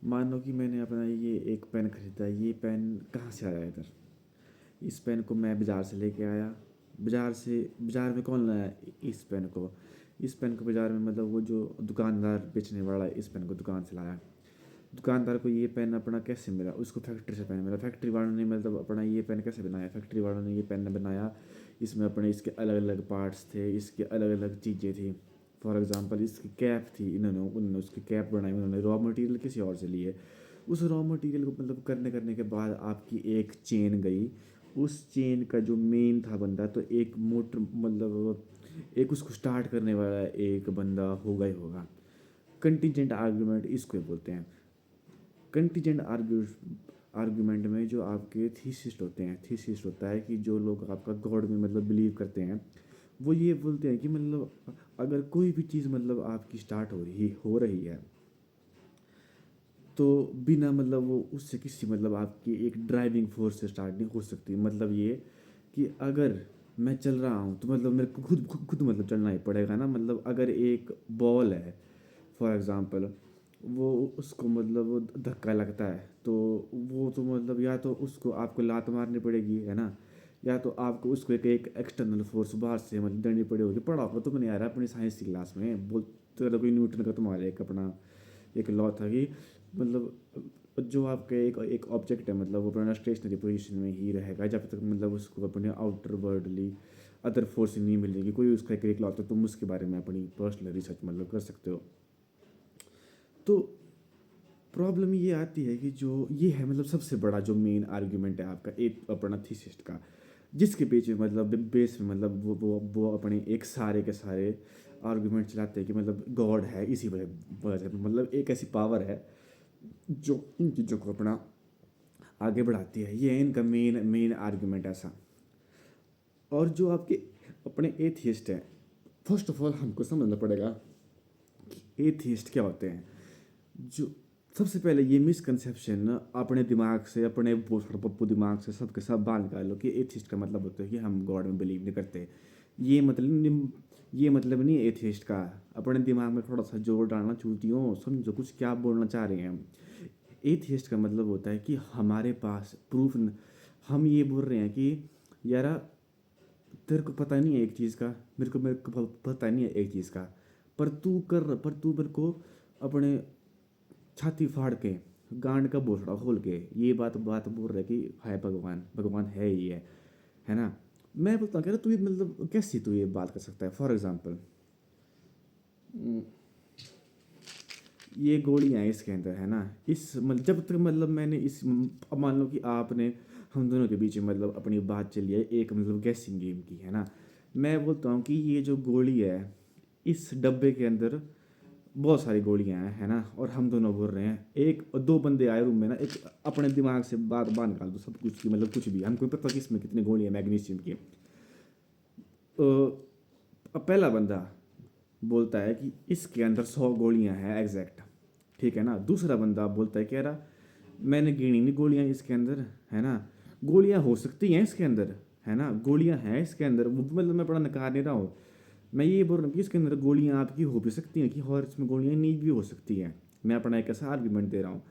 मान लो कि मैंने अपना ये एक पेन खरीदा, ये पेन कहाँ से आया इधर? इस पेन को मैं बाज़ार से लेके आया। बाज़ार में कौन लाया इस पेन को? इस पेन को बाज़ार में मतलब वो जो दुकानदार बेचने वाला है, इस पेन को दुकान से लाया। दुकानदार को ये पेन अपना कैसे मिला? उसको फैक्ट्री से पेन मिला। फैक्ट्री वालों ने मतलब अपना ये पेन कैसे बनाया? फैक्ट्री वालों ने ये पेन बनाया, इसमें अपने इसके अलग अलग पार्ट्स थे, इसके अलग अलग चीज़ें थी। फॉर एग्ज़ाम्पल इसकी कैप थी, इन्होंने उन्होंने उसकी कैप बनाई, उन्होंने रॉ मटेरियल किसी और से लिए। उस रॉ मटेरियल को मतलब करने के बाद आपकी एक चेन गई। उस चेन का जो मेन था बंदा, तो एक मोटर मतलब एक उसको स्टार्ट करने वाला एक बंदा होगा ही होगा। कंटीजेंट आर्गूमेंट इसको ही बोलते हैं। कंटीजेंट आर्गूमेंट में जो आपके थीसिस्ट होते हैं, थीसिस्ट होता है कि जो लोग आपका गॉड में मतलब बिलीव करते हैं, वो ये बोलते हैं कि मतलब अगर कोई भी चीज़ मतलब आपकी स्टार्ट हो रही है, तो बिना मतलब वो उससे किसी मतलब आपकी एक ड्राइविंग फोर्स से स्टार्ट नहीं हो सकती। मतलब ये कि अगर मैं चल रहा हूँ तो मतलब मेरे को खुद मतलब चलना ही पड़ेगा ना। मतलब अगर एक बॉल है फॉर एग्ज़ाम्पल, वो उसको मतलब वो धक्का लगता है, तो वो तो मतलब या तो उसको आपको लात मारनी पड़ेगी, है ना, या तो आपको उसको एक एक्सटर्नल फोर्स बाहर से मतलब देनी पड़ेगी। पढ़ा होगा तो मैंने यार अपनी साइंस की क्लास में बोलते तो कोई न्यूटन का तुम्हारा एक अपना एक लॉ था कि मतलब जो आपका एक एक ऑब्जेक्ट है मतलब वो अपना स्टेशनरी पोजीशन में ही रहेगा जब तक मतलब उसको अपने आउटर वर्ल्डली अदर फोर्स नहीं मिलेगी। कोई उसका एक लॉ था, तुम उसके बारे में अपनी पर्सनल रिसर्च मतलब कर सकते हो। तो प्रॉब्लम ये आती है कि जो ये है मतलब सबसे बड़ा जो मेन आर्ग्यूमेंट है आपका एक अपना थीसिस्ट का, जिसके बीच में मतलब बेस में मतलब वो अपने एक सारे के सारे आर्ग्यूमेंट चलाते हैं कि मतलब गॉड है इसी वजह से मतलब एक ऐसी पावर है जो इन चीज़ों को अपना आगे बढ़ाती है। ये है इनका मेन मेन आर्ग्यूमेंट ऐसा। और जो आपके अपने एथियस्ट हैं, फर्स्ट ऑफ ऑल हमको समझना पड़ेगा कि एथियस्ट क्या होते हैं। जो सबसे पहले ये मिसकंसेप्शन ना अपने दिमाग से, अपने पप्पू दिमाग से सबके सब बाहर निकाल लो कि एथियस्ट का मतलब होता है कि हम गॉड में बिलीव नहीं करते। ये मतलब नहीं एथियस्ट का। अपने दिमाग में थोड़ा सा जोर डालना चूतियों, समझो कुछ क्या बोलना चाह रहे हैं हम। एथियस्ट का मतलब होता है कि हमारे पास प्रूफ हम ये बोल रहे हैं कि यारा तेरे को पता नहीं है एक चीज़ का, मेरे को पता नहीं है एक चीज़ का, पर तू मेरे को अपने छाती फाड़ के गांड का बोसड़ा खोल के ये बात बात बोल रहा है कि हाय भगवान, भगवान है ही है ना। मैं बोलता हूँ कह रहा तू ये मतलब कैसी तू ये बात कर सकता है? फॉर एग्जाम्पल ये गोलियाँ हैं इसके अंदर, है ना। इस मतलब जब तक मतलब मैंने इस अब मान लो कि आपने हम दोनों के बीच में मतलब अपनी बात चली है एक मतलब गैसिंग गेम की, है ना। मैं बोलता हूँ कि ये जो गोली है, इस डब्बे के अंदर बहुत सारी गोलियां हैं, है ना, और हम दोनों बोल रहे हैं। एक दो बंदे आए रूम में ना, एक अपने दिमाग से बात बात निकाल दो सब कुछ की मतलब कुछ भी, हमको पता कि इसमें कितनी गोलियां मैग्नीशियम की। अब पहला बंदा बोलता है कि इसके अंदर 100 गोलियां हैं एग्जैक्ट, ठीक है ना। दूसरा बंदा बोलता है कह रहा मैंने गिनी नहीं गोलियां इसके अंदर, है ना। गोलियां हो सकती हैं इसके अंदर, है ना, गोलियां हैं इसके अंदर, मतलब मैं बड़ा नकार नहीं रहा हूँ। मैं ये बोल रहा हूँ कि इसके अंदर गोलियां आपकी हो भी सकती हैं कि और इसमें गोलियां नहीं भी हो सकती हैं। मैं अपना एक ऐसा आर्ग्यूमेंट दे रहा हूँ।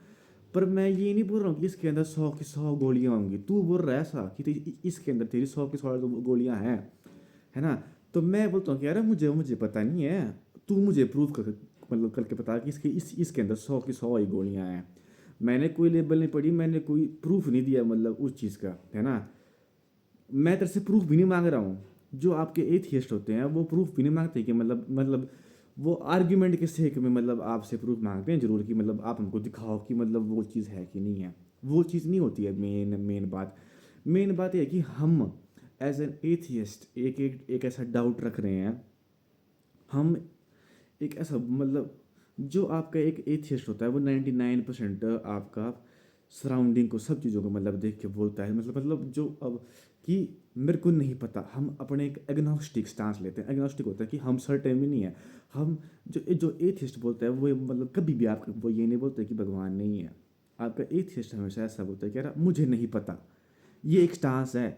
पर मैं ये नहीं बोल रहा हूँ कि इसके अंदर 100 की 100 गोलियां होंगी। तू बोल रहा है ऐसा कि इसके अंदर तेरी 100 की 100 गोलियां हैं, है ना। तो मैं बोलता हूँ कि यार मुझे मुझे पता नहीं है, तू मुझे प्रूव कर मतलब करके बता कि इसके अंदर 100 की 100 ही गोलियां हैं। मैंने कोई लेबल नहीं पढ़ी, मैंने कोई प्रूफ नहीं दिया मतलब उस चीज़ का, है ना। मैं तेरे से प्रूफ भी नहीं मांग रहा हूँ। जो आपके एथियस्ट होते हैं वो प्रूफ भी नहीं मांगते कि मतलब वो आर्ग्यूमेंट के सेक में मतलब आपसे प्रूफ मांगते हैं जरूर कि मतलब आप हमको दिखाओ कि मतलब वो चीज़ है कि नहीं है। वो चीज़ नहीं होती है मेन मेन बात। मेन बात यह है कि हम एज एन एथियस्ट एक ऐसा डाउट रख रहे हैं। हम एक ऐसा मतलब जो आपका एक एथियस्ट होता है वो 99% आपका सराउंडिंग को सब चीज़ों को मतलब देख के बोलता है मतलब जो अब कि मेरे को नहीं पता। हम अपने एक एग्नोस्टिक स्टांस लेते हैं। एग्नोस्टिक होता है कि हम सर्टेन भी नहीं है। हम जो जो एथियस्ट बोलता है वो मतलब कभी भी आप वो ये नहीं बोलते कि भगवान नहीं है। आपका एथियस्ट हमेशा ऐसा बोलता है कि यार मुझे नहीं पता। ये एक स्टांस है।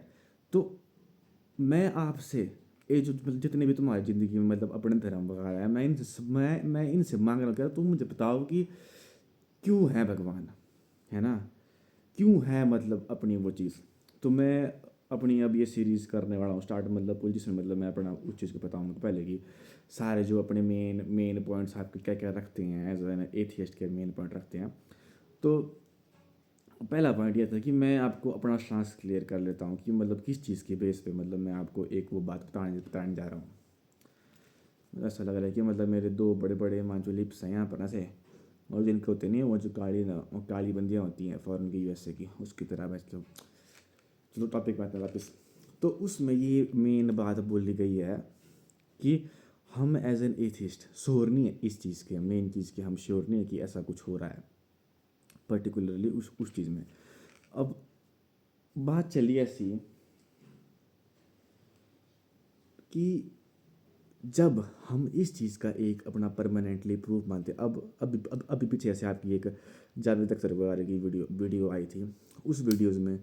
तो मैं आपसे ये जो मतलब जितने भी तुम्हारी ज़िंदगी में मतलब अपने धर्म वगैरह है, मैं इनसे मांग रहा हूँ कि तुम मुझे बताओ कि क्यों है भगवान, है ना, क्यों है मतलब अपनी वो चीज़। तो मैं अपनी अब ये सीरीज़ करने वाला हूँ स्टार्ट, मतलब जिसमें मतलब मैं अपना उस चीज़ को बताऊँगा पहले कि सारे जो अपने मेन मेन पॉइंट्स आपके क्या क्या रखते हैं एज एन एथियस्ट के मेन पॉइंट रखते हैं। तो पहला पॉइंट ये था कि मैं आपको अपना स्टांस क्लियर कर लेता हूँ कि मतलब किस चीज़ के बेस पे मतलब मैं आपको एक वो बात बताने जा रहा हूँ। मुझे ऐसा लग रहा है कि मतलब मेरे दो बड़े बड़े मान जो लिप्स हैं यहाँ पर ऐसे, और जिनके होते नहीं है वो जो काली ना वो काली बंदियाँ होती हैं फॉरेन की यूएसए की, उसकी तरह बस। तो चलो टॉपिक पे आते हैं वापस। तो उसमें ये मेन बात बोली गई है कि हम एज एन एथिस्ट श्योर नहीं है इस चीज़ के, मेन चीज़ के हम श्योर नहीं है कि ऐसा कुछ हो रहा है पर्टिकुलरली उस चीज़ में। अब बात चली ऐसी कि जब हम इस चीज़ का एक अपना परमानेंटली प्रूफ मानते, अब अभी पीछे ऐसे आपकी एक जावेद अख्तर वगैरह की वीडियो आई थी। उस वीडियोज़ में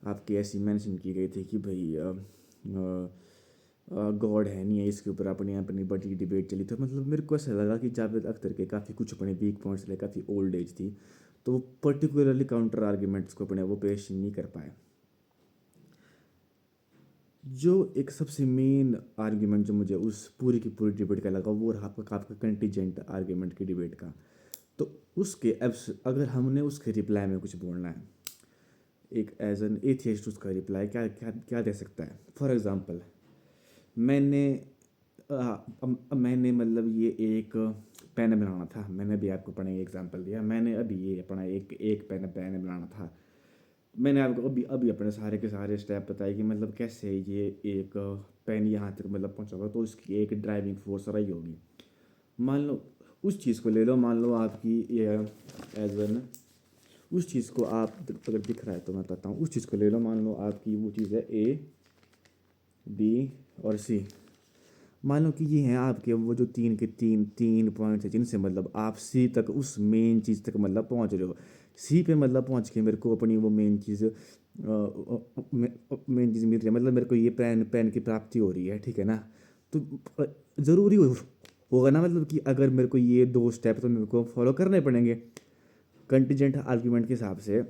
आपकी ऐसी मेंशन की गई थी कि भाई गॉड है नहीं है, इसके ऊपर अपनी अपनी बड़ी डिबेट चली। तो मतलब मेरे को ऐसा लगा कि जावेद अख्तर के काफ़ी कुछ अपने वीक पॉइंट्स ले, काफ़ी ओल्ड एज थी, तो वो पर्टिकुलरली काउंटर आर्ग्यूमेंट्स को अपने वो पेश नहीं कर पाए। जो एक सबसे मेन आर्ग्यूमेंट जो मुझे उस पूरी की पूरी डिबेट का लगा वो रहा आपका कंटीजेंट आर्ग्यूमेंट की डिबेट का। तो उसके अगर हमने उसके रिप्लाई में कुछ बोलना है, एक एज एन एथियस्ट उसका रिप्लाई क्या क्या क्या दे सकता है। फॉर एग्ज़ाम्पल मैंने मैंने मतलब ये एक पेन बनाना था, मैंने अभी आपको अपना एग्जांपल दिया, मैंने अभी ये अपना एक पेन पेन बनाना था। मैंने आपको अभी अभी अपने सारे के सारे स्टेप बताए कि मतलब कैसे ये एक पेन यहाँ तक मतलब पहुँचा होगा, तो उसकी एक ड्राइविंग फोर्स रही होगी। मान लो उस चीज़ को ले लो, मान लो आपकी ये एज एन उस चीज़ को आप अगर दिख रहा है तो मैं बताता हूँ, उस चीज़ को ले लो, मान लो आपकी वो चीज़ है ए बी और सी। मान लो कि ये हैं आपके वो जो तीन के तीन तीन पॉइंट्स हैं जिनसे मतलब आप सी तक उस मेन चीज़ तक मतलब पहुंच रहे हो। सी पे मतलब पहुंच के मेरे को अपनी वो मेन चीज़ मेन चीज़ मिल रही है, मतलब मेरे को ये पेन पेन की प्राप्ति हो रही है, ठीक है ना। तो ज़रूरी होगा ना मतलब कि अगर मेरे को ये दो स्टेप तो मेरे को फॉलो करने पड़ेंगे कंटीजेंट आर्ग्यूमेंट के हिसाब से।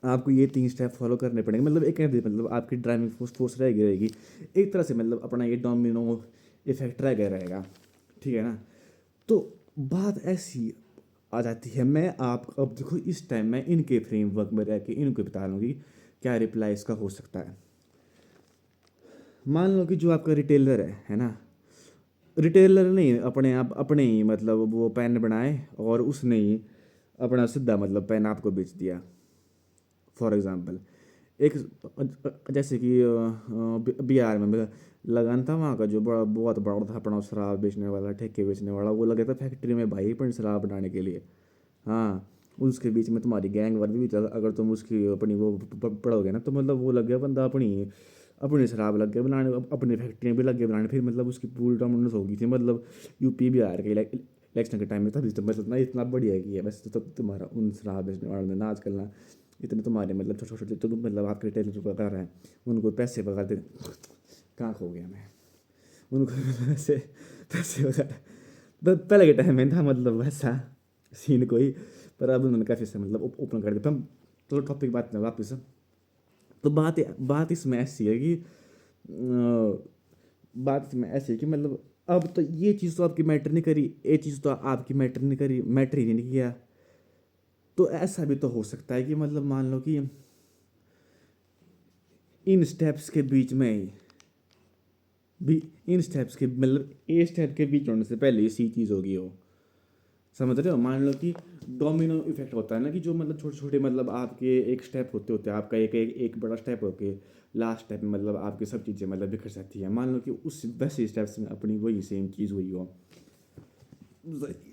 आपको ये तीन स्टेप फॉलो करने पड़ेंगे, मतलब एक मतलब आपकी ड्राइविंग फोर्स फोर्स रहेगी एक तरह से, मतलब अपना ये डोमिनो इफेक्ट रहेगा, ठीक है ना। तो बात ऐसी आ जाती है, मैं आप अब देखो इस टाइम मैं इनके फ्रेमवर्क में रह के इनको बता रहा हूँ कि क्या रिप्लाई इसका हो सकता है। मान लो कि जो आपका रिटेलर है ना, रिटेलर ने अपने आप अपने ही मतलब वो पेन बनाए और उसने ही अपना सीधा मतलब पेन आपको बेच दिया। फॉर एग्ज़ाम्पल एक जैसे कि बिहार में लगान था वहाँ का जो बड़ा बहुत बड़ा था अपना शराब बेचने वाला, ठेके बेचने वाला, वो लगा था फैक्ट्री में भाई पर शराब बनाने के लिए। हाँ, उसके बीच में तुम्हारी गैंग वार भी चल, अगर तुम उसकी अपनी वो पढ़ोगे ना तो मतलब वो लग गया बंदा अपनी अपनी शराब लग गया बनाने, अपनी फैक्ट्रियाँ भी लग गए बनाने। फिर मतलब उसकी पूरी डोमिनेंस हो गई थी मतलब यूपी बिहार के इलेक्शन के टाइम में। तभी तो मतलब ना इतना बढ़िया की है वैसे तो तुम्हारा उन शराब बेचने वाले ने ना आजकल ना इतने तुम्हारे मतलब छोटे छोटे तो मतलब आपके रिटेलर वगैरह हैं उनको पैसे वगैरह दे, कहाँ खो गया मैं उनको पैसे पैसे वगैरह पहले के टाइम में था मतलब वैसा सीन कोई, पर अब उन्होंने काफ़ी से मतलब ओपन कर दिया। तो टॉपिक बात में वापस। तो बात इसमें ऐसी है कि बात इसमें ऐसी है कि मतलब अब तो ये चीज़ तो आपकी मैटर नहीं करी, ये चीज़ तो आपकी मैटर नहीं करी, मैटर ही नहीं किया। तो ऐसा भी तो हो सकता है कि मतलब मान लो कि इन स्टेप्स के बीच में भी इन स्टेप्स के मतलब ए स्टेप के बीच होने से पहले सी चीज़ होगी वो, समझ रहे हो। मान लो कि डोमिनो इफेक्ट होता है ना कि जो मतलब छोटे छोटे मतलब आपके एक स्टेप होते होते आपका एक बड़ा स्टेप होके लास्ट स्टेप में मतलब आपकी सब चीज़ें मतलब बिखर सकती है। मान लो कि उस वैसे स्टेप्स में अपनी वही सेम चीज़ हुई हो।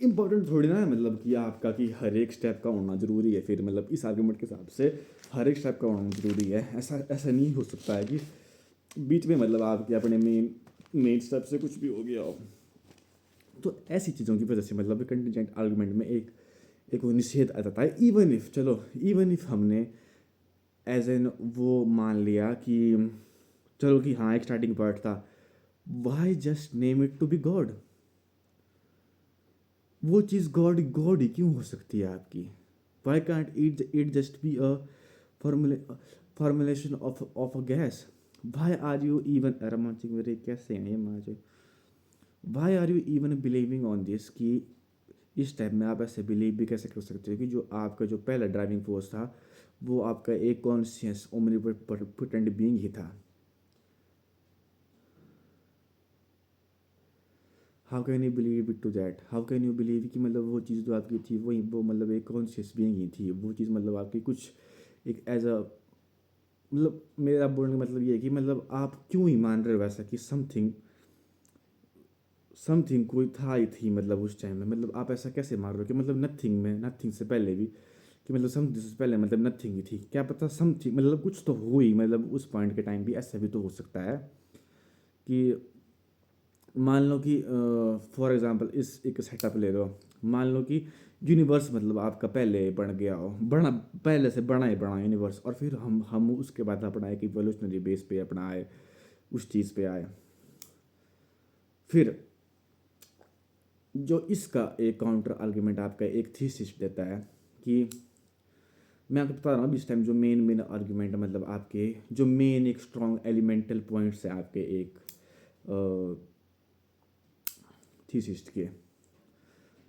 इम्पोर्टेंट थोड़ी ना है मतलब कि आपका कि हर एक स्टेप का होना ज़रूरी है, फिर मतलब इस आर्गूमेंट के हिसाब से हर एक स्टेप का होना ज़रूरी है, ऐसा ऐसा नहीं हो सकता है कि बीच में मतलब आपके अपने मेन मेन स्टेप से कुछ भी हो गया हो। तो ऐसी चीज़ों की वजह से मतलब कंटीजेंट आर्गूमेंट में एक वो निषेध आ जाता है। इवन इफ चलो इवन इफ हमने एज एन वो मान लिया कि चलो कि हाँ एक स्टार्टिंग पार्ट था, why just name it to be God. वो चीज़ गॉड गॉड ही क्यों हो सकती है आपकी? Why can't it just be a formulation of a guess? Why are you even रोमांचिक मेरे कैसे हैं ये माँ? Why are you even believing on this कि इस टाइम में आप ऐसे बिलीव भी कैसे कर सकते हो कि जो आपका जो पहला ड्राइविंग फोर्स था वो आपका एक कॉन्शियस ओमनीपोटेंट बीइंग ही था? How can you believe it to that? How can you believe कि मतलब वो चीज़ जो आपकी थी वो मतलब एक कॉन्शियस बीइंग ही थी? वो चीज़ मतलब आपकी कुछ एक एज अ मतलब मेरा बोलने का मतलब ये है कि मतलब आप क्यों ही मान रहे हो वैसा कि समथिंग समथिंग कोई था ही थी मतलब उस टाइम में? मतलब आप ऐसा कैसे मान रहे हो कि मतलब नथिंग में नथिंग से पहले भी कि मतलब समथिंग से पहले मतलब नथिंग ही थी? क्या पता समथिंग मतलब कुछ तो हो ही मतलब उस पॉइंट के टाइम भी ऐसा भी तो हो सकता है कि मान लो कि फॉर एग्जांपल इस एक सेटअप ले लो। मान लो कि यूनिवर्स मतलब आपका पहले बन गया हो, बना पहले से बना ही बना यूनिवर्स, और फिर हम उसके बाद अपना एक इवोल्यूशनरी बेस पे अपना आए, उस चीज़ पे आए। फिर जो इसका एक काउंटर आर्ग्यूमेंट आपका एक थीसिस देता है कि मैं आपको बता रहा हूँ अभी इस टाइम जो मेन मेन आर्ग्यूमेंट मतलब आपके जो मेन एक स्ट्रॉन्ग एलिमेंटल पॉइंट्स है आपके एक थीसिस के।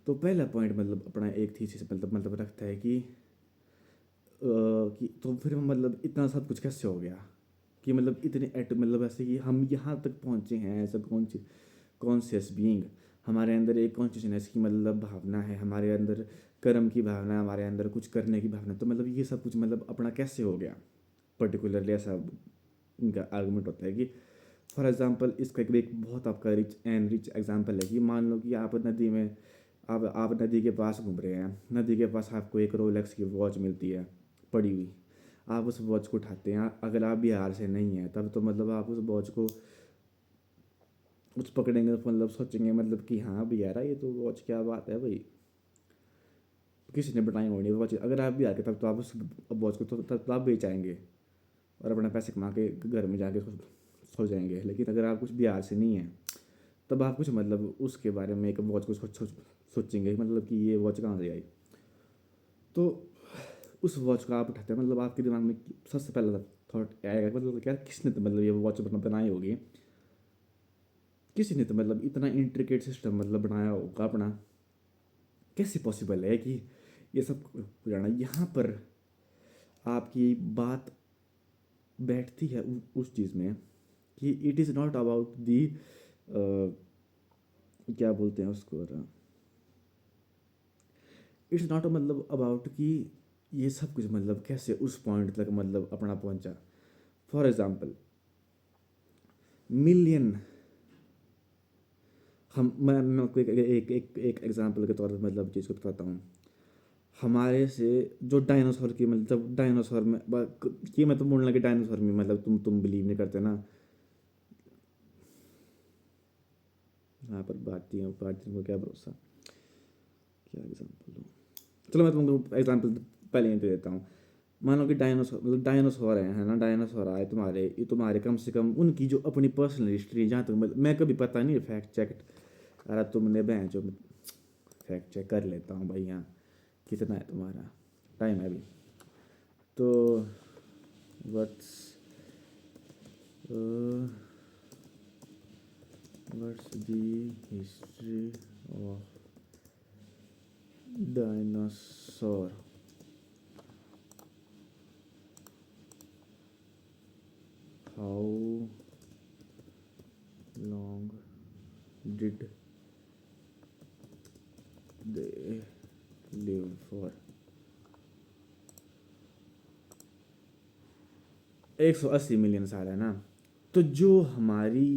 तो पहला पॉइंट मतलब अपना एक थीसिस मतलब रखता है कि तो फिर मतलब इतना सब कुछ कैसे हो गया कि मतलब इतने एट मतलब ऐसे कि हम यहाँ तक पहुँचे हैं ऐसा कॉन्शियस बीइंग। हमारे अंदर एक कॉन्शियसनेस की मतलब भावना है, हमारे अंदर कर्म की भावना है, हमारे अंदर कुछ करने की भावना। तो मतलब ये सब कुछ मतलब अपना कैसे हो गया? पर्टिकुलरली ऐसा इनका आर्गूमेंट होता है कि फॉर एग्जांपल इसका एक बहुत आपका रिच एग्जांपल है कि मान लो कि आप नदी में आप नदी के पास घूम रहे हैं, नदी के पास आपको एक रोलेक्स की वॉच मिलती है पड़ी हुई। आप उस वॉच को उठाते हैं, अगर आप बिहार से नहीं हैं तब तो मतलब आप उस वॉच को उस पकड़ेंगे तो मतलब सोचेंगे मतलब कि हाँ बिहार ये तो वॉच क्या बात है भाई, किसी ने बनाई होनी वॉच। अगर आप बिहार के तब तो आप उस वॉच को तब तो आप बेच आएंगे और अपना पैसे कमा के घर में जाके सो जाएंगे। लेकिन अगर आप कुछ बिहार से नहीं हैं तब आप कुछ मतलब उसके बारे में एक वॉच को सोचेंगे मतलब कि ये वॉच कहाँ से आई। तो उस वॉच को आप उठाते हैं मतलब आपके दिमाग में सबसे पहला थॉट आएगा मतलब क्या किसने तो मतलब ये वॉच बनाई होगी, किसी ने तो मतलब इतना इंट्रिकेट सिस्टम मतलब बनाया होगा अपना। कैसे पॉसिबल है कि ये सब हो जाना? यहाँ पर आपकी बात बैठती है उस चीज़ में कि it is not about the क्या बोलते हैं उसको, इट्स नॉट मतलब अबाउट कि ये सब कुछ मतलब कैसे उस पॉइंट तक मतलब अपना पहुंचा। फॉर एग्जांपल मिलियन मैं आपको एक एग्जांपल के तौर पर मतलब चीज़ को बताता हूँ। हमारे से जो डायनासोर की मतलब डायनासोर में ये मैं तो बोलने लगे डायनासोर में मतलब तुम बिलीव नहीं करते ना। यहाँ पर भारतीय भारतीय को क्या भरोसा, क्या एग्जांपल दूँ? चलो मैं तुमको एग्जांपल पहले ही दे देता हूँ। मान लो कि डायनासोर मतलब डायनासोर है ना, डायनासोर आए तुम्हारे ये तुम्हारे कम से कम उनकी जो अपनी पर्सनल हिस्ट्री जहाँ तक मैं कभी पता नहीं फैक्ट चेक। अरे तुमने बहन जो फैक्ट चेक कर लेता हूँ भाई यहाँ कितना है तुम्हारा टाइम है अभी। तो what's what's the history of dinosaur? How long did they live for? 180 million साल है ना। तो जो हमारी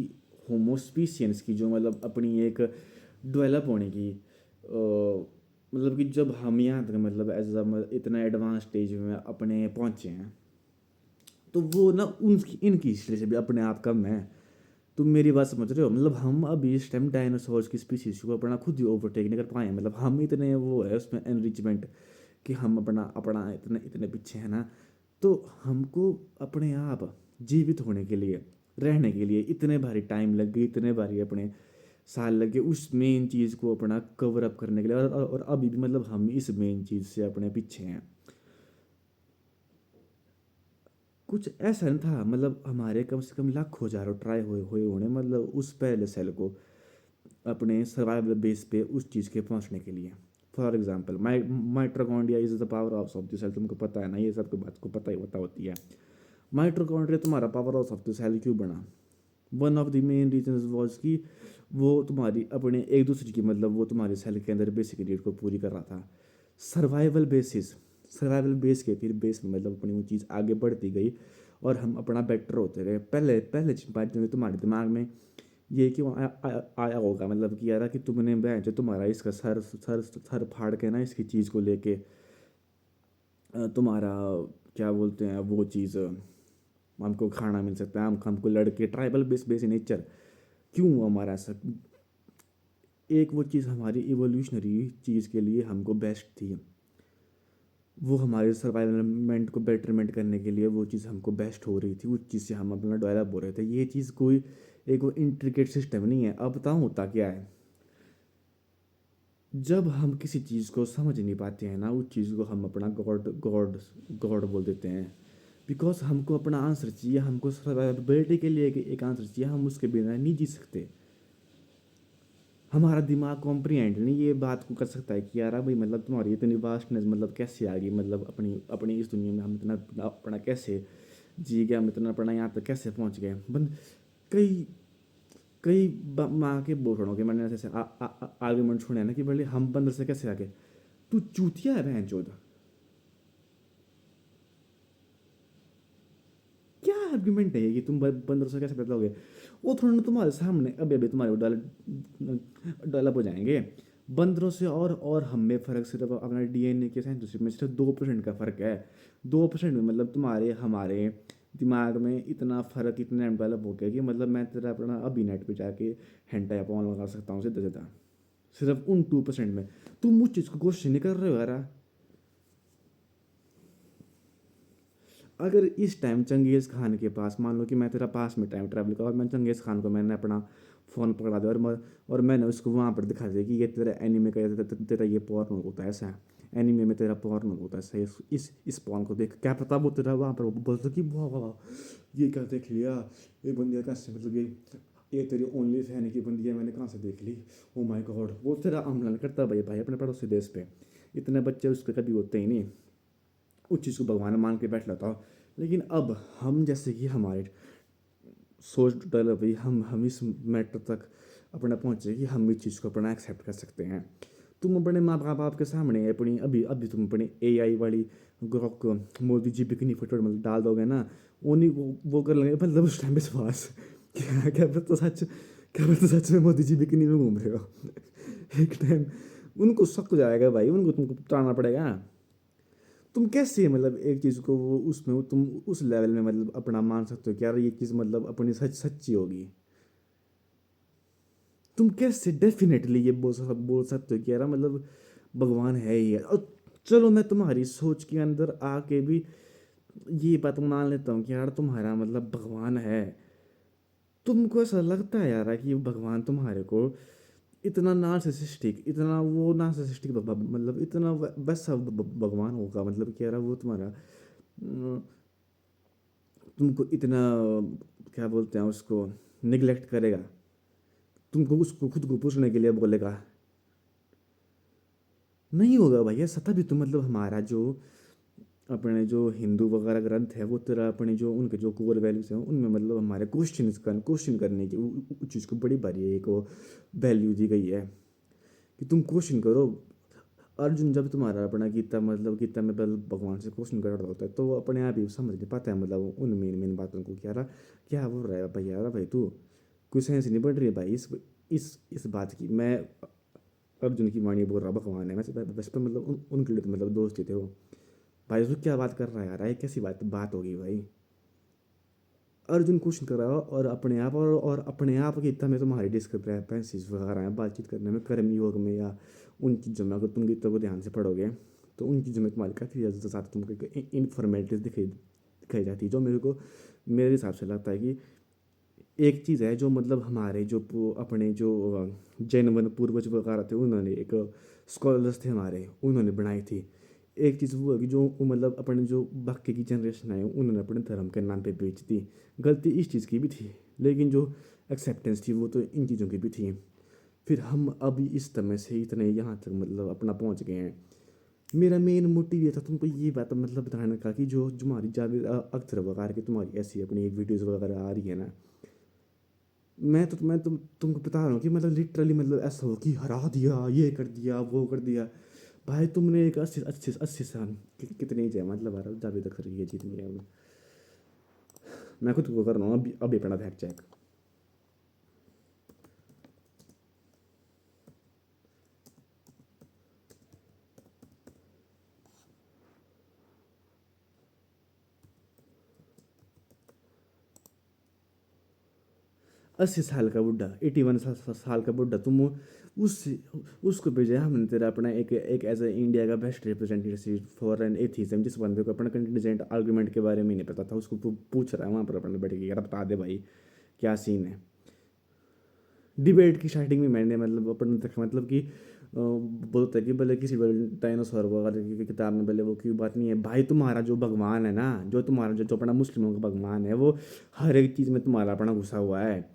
होमोस्पीशियंस की जो मतलब अपनी एक डेवलप होने की मतलब कि जब हम यहाँ तक मतलब एज इतना एडवांस स्टेज में अपने पहुँचे हैं तो वो ना उनकी इनकी हिस्ट्री से भी अपने आप कम है। तुम मेरी बात समझ रहे हो? मतलब हम अभी इस टाइम डायनासोर्स की स्पीसीज को अपना खुद ही ओवरटेक नहीं कर पाए हैं। मतलब हम इतने वो है उसमें एनरिचमेंट कि हम अपना अपना इतने इतने पीछे हैं ना। तो हमको अपने आप जीवित होने के लिए रहने के लिए इतने भारी टाइम लग गई, इतने भारी अपने साल लगे उस मेन चीज़ को अपना कवर अप करने के लिए, और अभी भी मतलब हम इस मेन चीज़ से अपने पीछे हैं। कुछ ऐसा नहीं था, मतलब हमारे कम से कम लाखों हज़ारों ट्राई हुए हुए होने, मतलब उस पहले सेल को अपने सर्वाइवल बेस पे उस चीज़ के पहुंचने के लिए। For example mitochondria is the power house of the cell, तुमको पता है ना, ये सबको बात को पता होती है। माइटोकॉन्ड्रिया तुम्हारा power house of the cell क्यों बना? One of the main reasons was कि वो तुम्हारी अपने एक दूसरे की, मतलब वो तुम्हारे सेल के अंदर बेसिक नीड को पूरी कर रहा था। सर्वाइवल बेसिस सर्वाइवल बेस के फिर बेस में मतलब अपनी वो चीज़ आगे बढ़ती गई और हम अपना बेटर होते गए। पहले पहले बात जो तुम्हारे दिमाग में ये क्यों आया होगा, मतलब कि यार कि तुमने बहन जो तुम्हारा इसका सर सर सर फाड़ के ना इसकी चीज़ को लेके तुम्हारा क्या बोलते हैं वो चीज़, हमको खाना मिल सकता है, हम हमको लड़के ट्राइबल बेस बेस नेचर क्यों हुआ हमारा ऐसा? एक वो चीज़ हमारी इवोल्यूशनरी चीज़ के लिए हमको बेस्ट थी, वो हमारे सर्वाइवलमेंट को बेटरमेंट करने के लिए वो चीज़ हमको बेस्ट हो रही थी, उस चीज़ से हम अपना डेवलप हो रहे थे। ये चीज़ कोई एक वो इंट्रिकेट सिस्टम नहीं है। अब बताऊँ होता क्या है, जब हम किसी चीज़ को समझ नहीं पाते हैं ना, उस चीज़ को हम अपना गॉड गॉड गॉड बोल देते हैं। बिकॉज हमको अपना आंसर चाहिए, हमको सर्वाइवबिलिटी के लिए एक आंसर चाहिए, हम उसके बिना नहीं जी सकते। हमारा दिमाग कॉम्प्रिहेंड नहीं ये बात को कर सकता है कि यार भाई मतलब तुम्हारी इतनी वास्टनेस मतलब कैसे आ गई, मतलब अपनी अपनी इस दुनिया में हम इतना अपना कैसे जी गए, हम इतना अपना यहाँ तक कैसे पहुँच गए। बंद कई कई माँ के बोल के मैंने ऐसे आर्ग्यूमेंट सुने ना कि बोले हम बंदर से कैसे आ गए। तू चूतिया है बहन चोद, क्या आर्ग्यूमेंट है ये कि तुम बंदर से कैसे पैदा हो गए? वो थोड़ा ना तुम्हारे सामने अभी अभी तुम्हारे डेवलप हो जाएंगे। बंदरों से और हम में फ़र्क सिर्फ अपना डीएनए के साइंटिफिक में सिर्फ 2% का फ़र्क है। 2% में मतलब तुम्हारे हमारे दिमाग में इतना फ़र्क इतना डेवलप हो गया कि मतलब मैं तेरा अपना अभी नेट पे जाके हेंटा या पॉन लगा सकता हूँ सीधा सीधा, सिर्फ उन 2% में। तुम उस चीज़ को क्वेश्चन नहीं कर रहे हो यार। अगर इस टाइम चंगेज़ खान के पास, मान लो कि मैं तेरा पास में टाइम ट्रैवल कर और मैं चंगेज़ खान को मैंने अपना फ़ोन पकड़ा दिया और मैंने उसको वहाँ पर दिखा दिया कि ये तेरा एनीमे का तेरा ये पॉर्न होता है ऐसा है, एनीमे में तेरा पॉर्न होता है ऐसा है, इस पॉर्न को देख, क्या पता वो तेरा वहाँ पर बोलता कि वाह वाह वाह, ये क्या देख लिया, ये बंदिया कैसे, मतलब ये तेरी ओनली फैन की बंदिया मैंने कहाँ से देख ली, ओ माय गॉड। वो तेरा अमलन करता भाई भाई अपने पड़ोसी देश पे, इतने बच्चे उसके कभी होते ही नहीं, उस चीज़ को भगवान मान के बैठ लेता हो। लेकिन अब हम जैसे कि हमारे सोच डेवलप हुई, हम इस मैटर तक अपना पहुँचे कि हम इस चीज़ को अपना एक्सेप्ट कर सकते हैं। तुम अपने माँ बाप के सामने अपनी अभी अभी तुम अपनी एआई वाली Grok Modi ji bikini photo मतलब डाल दोगे ना, उन्हीं वो कर लेंगे, मतलब उस टाइम विश्वास क्या क्या पता सच, क्या पता सच में मोदी जी बिकनी में घूम रहे हो एक टाइम उनको शक हो जाएगा भाई, उनको तुमको बताना पड़ेगा। तुम कैसे मतलब एक चीज़ को वो उसमें तुम उस लेवल में मतलब अपना मान सकते हो कि यार ये चीज़ मतलब अपनी सच्ची होगी? तुम कैसे डेफिनेटली ये बोल सकते हो कि यार मतलब भगवान है ही है? और चलो मैं तुम्हारी सोच के अंदर आके भी ये बात मान लेता हूँ कि यार तुम्हारा मतलब भगवान है। तुमको ऐसा लगता है यार कि भगवान तुम्हारे को इतना नार्सिसिस्टिक, इतना वो नार्सिसिस्टिक मतलब इतना वैसा भगवान होगा, मतलब कि यार वो तुम्हारा तुमको इतना क्या बोलते हैं उसको निगलेक्ट करेगा, तुमको उसको खुद को पूछने के लिए बोलेगा? नहीं होगा भैया। सता भी तुम मतलब हमारा जो अपने जो हिंदू वगैरह ग्रंथ है वो तेरा अपने जो उनके जो कोर वैल्यूज़ हैं उनमें मतलब हमारे क्वेश्चन करने की उस चीज़ को बड़ी भारी एक वो वैल्यू दी गई है कि तुम क्वेश्चन करो। अर्जुन जब तुम्हारा अपना गीता मतलब गीता में भगवान से क्वेश्चन कर रहा होता है तो वो अपने आप ही समझ नहीं पाता है, मतलब उन मेन मेन बातों को क्या रहा, क्या बोल रहा है भाई, यार भाई तू कोई सेंस नहीं बढ़ रही है भाई इस बात की। मैं अर्जुन की वाणी बोल रहा भगवान है, वैसे बचपन मतलब उनके लिए तो मतलब दोस्त ही थे वो। भाई उसको क्या बात कर रहा है यार, ये कैसी बात बात होगी भाई? अर्जुन क्वेश्चन कर रहा है और अपने आप और अपने आप गीता में तुम्हारी डिस्क्रिपेंसीज वगैरह हैं बातचीत करने में, कर्म योग में या उन चीज़ों में। अगर तुम गीता को ध्यान से पढ़ोगे तो उन चीज़ों में तुम्हारी काफ़ी ज़्यादा तुमको इन्फॉर्मेटिव दिखाई दिखाई जाती है, जो मेरे को मेरे हिसाब से लगता है कि एक चीज़ है जो मतलब हमारे जो अपने जो जैन वन पूर्वज वगैरह थे, उन्होंने एक स्कॉलर्स थे हमारे, उन्होंने बनाई थी। एक चीज़ वो है कि जो मतलब अपने जो बाकी की जनरेशन है उन्होंने अपने धर्म के नाम पे बेच दी। गलती इस चीज़ की भी थी, लेकिन जो एक्सेप्टेंस थी वो तो इन चीज़ों की भी थी। फिर हम अभी इस समय से इतने यहाँ तक मतलब अपना पहुँच गए हैं। मेरा मेन मोटिव ये था तुमको ये बात मतलब बताने का कि जो तुम्हारी जावेद अख्तर वगैरह की तुम्हारी ऐसी अपनी वीडियोज़ वगैरह आ रही है ना, मैं तुमको बता रहा हूँ कि मतलब लिटरली मतलब ऐसा हो कि हरा दिया, ये कर दिया, वो कर दिया। भाई तुमने एक अस्सी अस्सी अस्सी साल कितनी ही मतलब आ रहा जावेद अख्तर की ये जितनी है। मैं खुद को कर रहा हूँ अभी अभी अपना फैक्ट चेक। 80 साल का बुढ़ा, 81 साल का बुढ़ा, तुम उस उसको भेजा है हमने तेरा अपना एक एक एज ए इंडिया का best representative for an atheism. जिस बंदे को अपना कंटिजेंट आर्गूमेंट के बारे में नहीं पता था, उसको पूछ रहा है वहाँ पर अपने बैठ के, यार बता दे भाई क्या सीन है। डिबेट की स्टार्टिंग में मैंने मतलब अपन देखा मतलब कि बोलता है कि भले किसी डायनासोर वगैरह की किताब में भले वो की बात नहीं है भाई। तुम्हारा जो भगवान है ना, जो तुम्हारा जो अपना मुस्लिमों का भगवान है, वो हर एक चीज़ में तुम्हारा अपना घुसा हुआ है।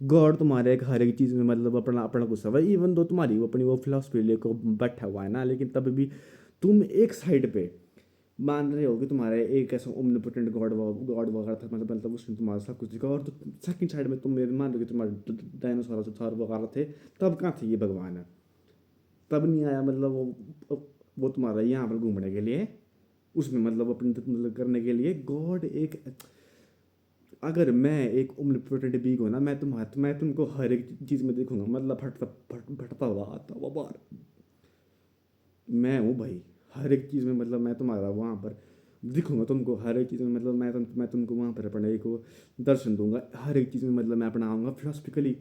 गॉड तुम्हारे एक हर एक चीज़ में मतलब अपना अपना गुस्सा हुआ है। इवन दो तुम्हारी वो अपनी वो फिलोसफी लेकर बैठा हुआ है ना, लेकिन तब भी तुम एक साइड पे मान रहे हो कि तुम्हारे एक ऐसा ओमनिपोटेंट गॉड गॉड वगैरह था, मतलब उसने तुम्हारा सब कुछ दिखा। और तो सेकंड साइड में तुम ये मान रहे हो कि तुम्हारे डायनासोर थॉर वगैरह थे। तब कहाँ थे ये भगवान है? तब नहीं आया मतलब वो तुम्हारा यहाँ पर घूमने के लिए, उसमें मतलब अपने मतलब करने के लिए गॉड एक। अगर मैं एक ओमनिपोटेंट बीइंग हूँ ना, मैं तुमको हर एक चीज़ में देखूंगा, मतलब फटता हुआ आता हुआ बाहर। मैं हूँ भाई हर एक चीज़ में, मतलब मैं तुम्हारा वहाँ पर दिखूंगा तुमको हर एक चीज़ में, मतलब मैं तुमको वहाँ पर अपने एक वो दर्शन दूंगा हर एक चीज़ में, मतलब मैं अपना आऊँगा फिलोसफिकली।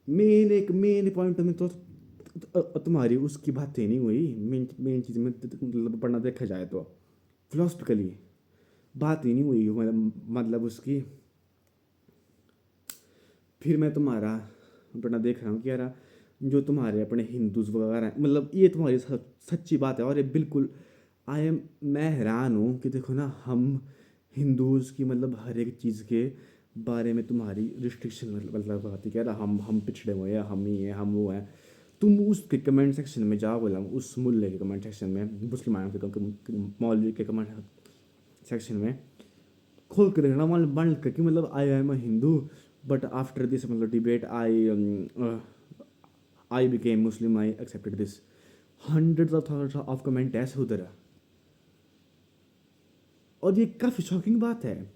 मेन पॉइंट में तो तुम्हारी उसकी बातें नहीं हुई। मेन मेन चीज़ में मतलब पढ़ना देखा जाए तो फिलोसफिकली बात ही नहीं हुई, मतलब उसकी। फिर मैं तुम्हारा अपना देख रहा हूँ कि यार जो तुम्हारे अपने हिंदूज वगैरह हैं, मतलब ये तुम्हारी सच्ची बात है। और ये बिल्कुल आई एम मैं हैरान हूँ कि देखो ना, हम हिंदूज़ की मतलब हर एक चीज़ के बारे में तुम्हारी रिस्ट्रिक्शन मतलब आती है, हम पिछड़े हुए हैं, हम ही हैं, हम वो हैं। तुम उसके कमेंट सेक्शन में जाओ, बोला उस मुल्ले के कमेंट सेक्शन में, मुसलमानों के मौलवी के कमेंट सेक्शन में खोल के देखना, मतलब बंद करके मतलब I am a Hindu but after this मतलब debate I became Muslim, I accepted this. Hundreds of thousands of comment ऐसे उधर है। और ये काफ़ी शॉकिंग बात है।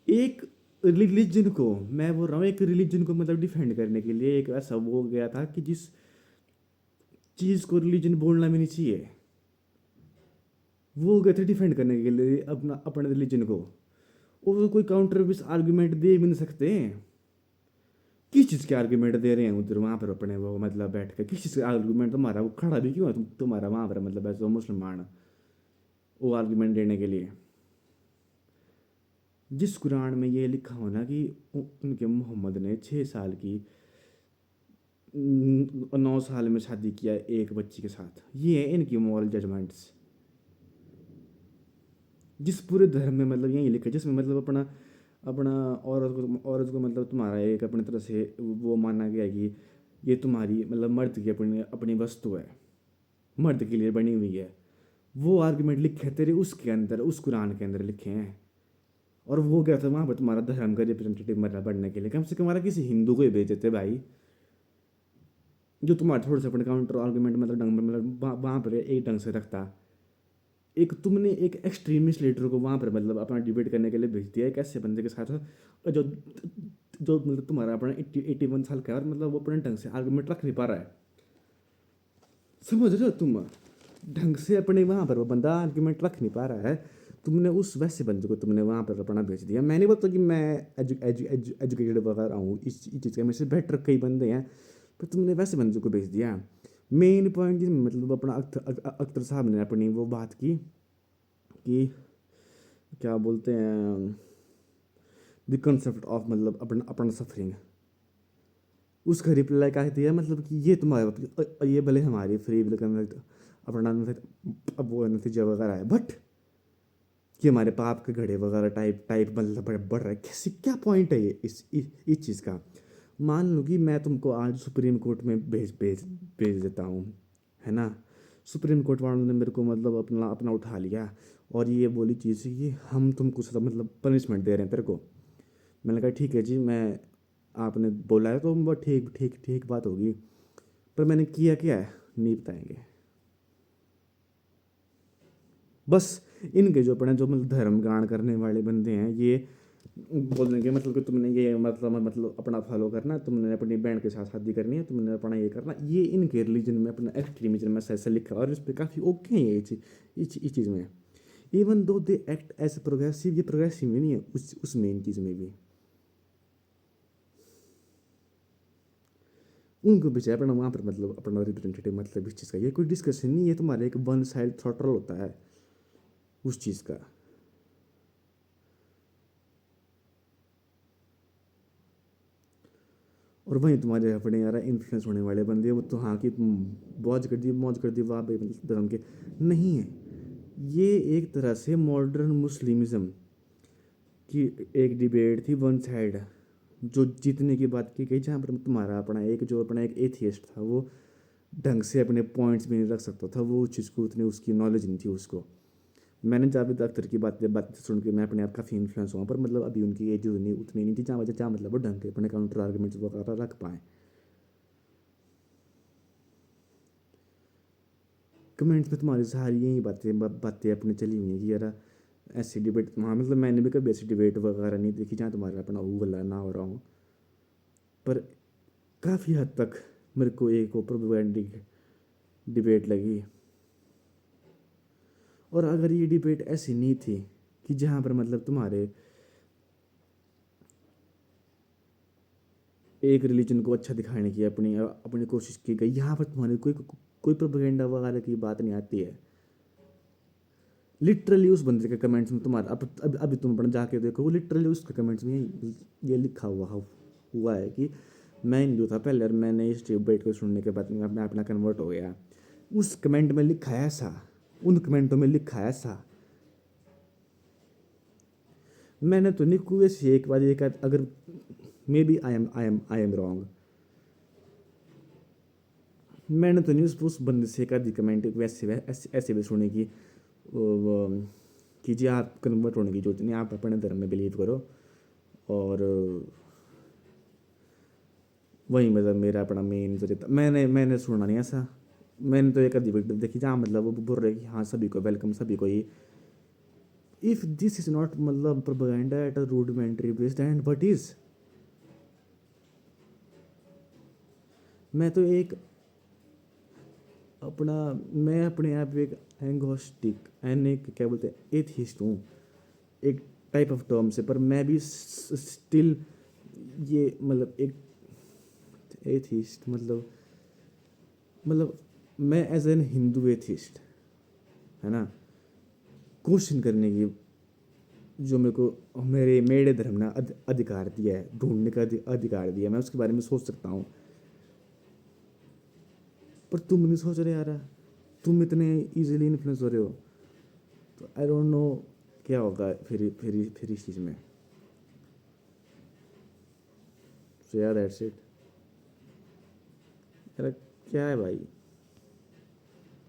एक रिलीजन को, मैं बोल रहा हूँ एक रिलीजन को मतलब डिफेंड करने के लिए एक ऐसा वो हो गया था कि जिस चीज़ को रिलीजन बोलना भी नहीं चाहिए, वो हो गए थे डिफेंड करने के लिए अपना अपने रिलीजन को। और वो कोई काउंटर भी आर्गूमेंट दे भी नहीं सकते। किस चीज़ के आर्गूमेंट दे रहे हैं उधर वहाँ पर अपने वो मतलब बैठ कर, किस चीज़ का आर्गूमेंट तुम्हारा वो खड़ा भी क्यों है तुम्हारा वहाँ पर मतलब ऐसे मुसलमान वो आर्गूमेंट देने के लिए। जिस कुरान में ये लिखा हो ना कि उनके मोहम्मद ने 6 साल की 9 साल में शादी किया एक बच्ची के साथ, ये है इनकी मॉरल जजमेंट्स। जिस पूरे धर्म में मतलब यही लिखा है, जिसमें मतलब अपना अपना औरत को मतलब तुम्हारा एक अपनी तरह से वो माना गया है कि ये तुम्हारी मतलब मर्द की अपनी अपनी वस्तु है, मर्द के लिए बनी हुई है। वो आर्गुमेंट लिखे हैं तेरे उसके अंदर, उस कुरान के अंदर लिखे हैं। और वो क्या था वहाँ पर तुम्हारा धर्म का रिप्रेजेंटेटिव मतलब बनने के लिए कम से कम हमारा किसी हिंदू को ही भेज देते भाई, जो तुम्हारे थोड़े से अपने काउंटर आर्गुमेंट मतलब ढंग में मतलब वहाँ पर एक ढंग से रखता। एक तुमने एक एक्सट्रीमिस्ट लीडर को वहाँ पर मतलब अपना डिबेट करने के लिए भेज दिया एक ऐसे बंदे के साथ, और जो जो मतलब तुम्हारा अपना 81 साल का है और मतलब वो अपने ढंग से आर्गुमेंट रख नहीं पा रहा है। समझ रहे हो तुम? ढंग से अपने वहाँ पर वो बंदा आर्गुमेंट रख नहीं पा रहा है। तुमने उस वैसे बंदे को तुमने वहाँ पर अपना भेज दिया। मैं नहीं बोलता कि मैं एजुकेटेड वगैरह हूँ इस चीज़ का, मेरे से बेटर कई बंदे हैं, पर तुमने वैसे बंदे को भेज दिया। मेन पॉइंट मतलब अपना अख्तर साहब ने अपनी वो बात की कि क्या बोलते हैं, द कंसेप्ट ऑफ मतलब अपना अपना सफरिंग। उसका रिप्लाई क्या दिया, मतलब कि ये तुम्हारे ये भले हमारी फ्री विल का अपना अब वो नतीजा वगैरह है, बट कि हमारे पाप के घड़े वगैरह टाइप टाइप मतलब बढ़ रहा है, कैसे क्या पॉइंट है ये इस चीज़ का। मान लो कि मैं तुमको आज सुप्रीम कोर्ट में भेज भेज भेज देता हूँ, है ना। सुप्रीम कोर्ट वालों ने मेरे को मतलब अपना अपना उठा लिया और ये बोली चीज़ कि हम तुमको सजा मतलब पनिशमेंट दे रहे हैं तेरे को। मैंने कहा ठीक है जी, मैं आपने बोला है तो वो ठीक ठीक ठीक बात होगी, पर मैंने किया क्या है नहीं बताएंगे। बस इनके जो अपने जो मतलब धर्म गान करने वाले बंदे हैं, ये बोल देंगे मतलब कि तुमने ये मतलब अपना फॉलो करना, तुमने अपनी बैंड के साथ शादी करनी है, तुमने अपना ये करना, ये इनके रिलीजन में अपना एक्सट्रीमिज्म में ऐसा लिखा है और इस पर काफ़ी ओके है ये चीज़ इस चीज़ में। Even though they act as progressive, ये प्रोग्रेसिव में नहीं है उस मेन चीज़ में भी। उनको बेचारे अपना वहाँ पर मतलब अपना रिप्रेजेंटेटिव मतलब इस चीज़ का ये कोई डिस्कशन नहीं, ये तुम्हारा एक वन साइड थ्रॉटल होता है उस चीज़ का। और वहीं तुम्हारे अपने यार इन्फ्लुएंस होने वाले बंदे वो तो हाँ कि तुम मौज कर दी वाह भाई मतलब धर्म के नहीं है। ये एक तरह से मॉडर्न मुस्लिमिज़म की एक डिबेट थी वन साइड, जो जीतने की बात की गई, जहाँ पर तुम्हारा अपना एक एथियस्ट था, वो ढंग से अपने पॉइंट्स भी नहीं रख सकता था, वो उस चीज़ को उतनी उसकी नॉलेज नहीं थी उसको। मैंने जावेद अख्तर की बातें सुन के मैं अपने आप काफ़ी इन्फ्लुएंस हुआ, पर मतलब अभी उनकी एज उतनी नहीं थी जहाँ मतलब वो ढंग के अपने काउंटर आर्गूमेंट्स वगैरह रख पाएँ। कमेंट्स में तुम्हारी सारी यही बातें अपनी चली हुई हैं कि यार ऐसी डिबेट, हाँ मतलब मैंने भी कभी ऐसी डिबेट वगैरह नहीं देखी जहाँ तुम्हारा अपना वो वाला ना हो रहा हूँ, पर काफ़ी हद तक मेरे को एक प्रोपेगेंडिक डिबेट लगी। और अगर ये डिबेट ऐसी नहीं थी कि जहाँ पर मतलब तुम्हारे एक रिलीजन को अच्छा दिखाने की अपनी अपनी कोशिश की गई, यहाँ पर तुम्हारी कोई प्रोपेगेंडा वगैरह की बात नहीं आती है। लिटरली उस बंदे के कमेंट्स में तुम्हारा अब अभी तुम अपना जाके देखो, वो लिटरली उसके कमेंट्स में ये लिखा हुआ है कि मैं हिंदू था पहले और मैंने इस डिबेट को सुनने के बाद मैं अपना कन्वर्ट हो गया। उस कमेंट में लिखा है ऐसा, उन कमेंटों में लिखा है ऐसा। मैंने तो नहीं कोई ऐसी एक बार एक अगर maybe I am wrong, मैंने तो नहीं उस बंदे से एक आधी कमेंट वैसे ऐसे भी सुनी कि कि जी आप कन्वर्ट होने की जरूरत नहीं, आप अपने धर्म में बिलीव करो। और वही मतलब मेरा अपना मेन जो रहता, मैंने सुना नहीं ऐसा। मैंने तो एक आधी वीडियो देखी जहाँ मतलब वो बोल रहे कि हाँ सभी को वेलकम, सभी को ये। इफ़ दिस इज़ नॉट मतलब propaganda at a rudimentary based and what is. मैं तो एक अपना मैं अपने आप एक एंगोस्टिक एंड एक क्या बोलते हैं एथिस्ट हूँ, एक टाइप ऑफ टर्म से, पर मैं भी स्टिल ये मतलब एक एथिस्ट मतलब मैं एज एन हिंदू एथिस्ट, है ना, क्वेश्चन करने की जो मेरे को मेरे धर्म ने अधिकार दिया है, ढूंढने का अधिकार दिया है, मैं उसके बारे में सोच सकता हूँ। पर तुम नहीं सोच रहे यार, तुम इतने इजीली इन्फ्लुएंस हो रहे हो, तो आई डोंट नो क्या होगा फिर इस चीज़ में। सो यार दैट्स इट। यार क्या है भाई।